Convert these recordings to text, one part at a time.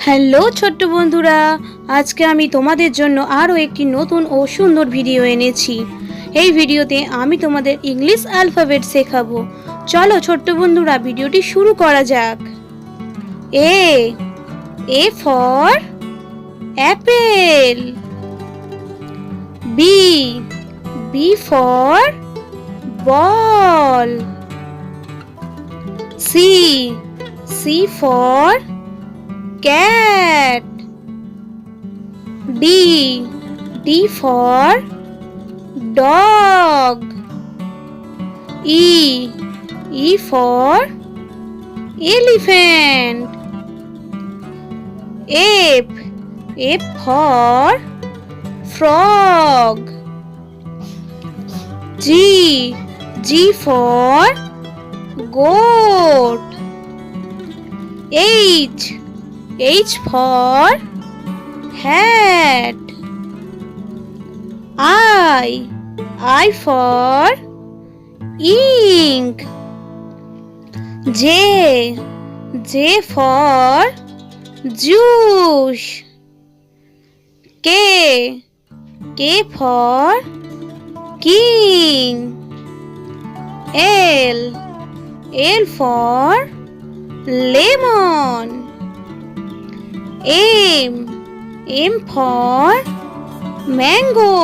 Hello ছোট্ট বন্ধুরা, আজকে আমি তোমাদের জন্য আরও একটি নতুন ও সুন্দর ভিডিও এনেছি। এই ভিডিওতে আমি তোমাদের ইংলিশ অ্যালফাবেট শেখাবো। চলো ছোট্ট বন্ধুরা, ভিডিওটি শুরু করা যাক। A for apple. B for ball. C for cat. D for dog. E for elephant. F for frog. G for goat. H for hat. I for ink. J for juice. K for king. L for lemon. M for mango.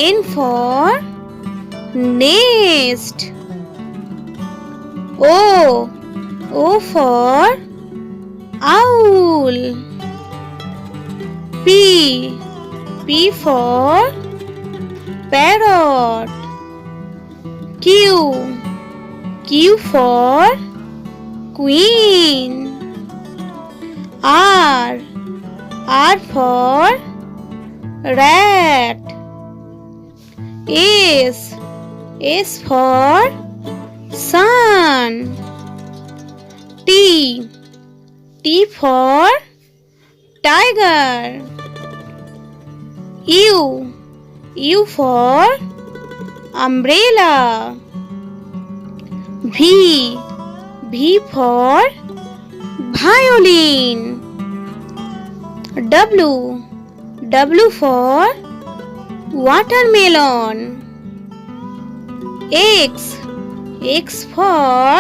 N for nest. O for owl. P for parrot. Q for queen. R for rat. S for sun. T for tiger. U for umbrella. V for violin. W for watermelon. X for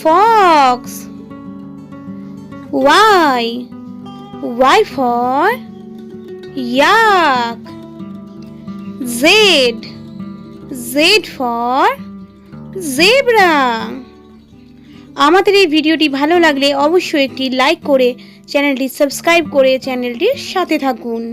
fox. Y for yak. Z for zebra. আমাদের এই ভিডিওটি ভালো লাগলে অবশ্যই একটি like করে চ্যানেলটি subscribe করে চ্যানেলটির সাথে থাকুন।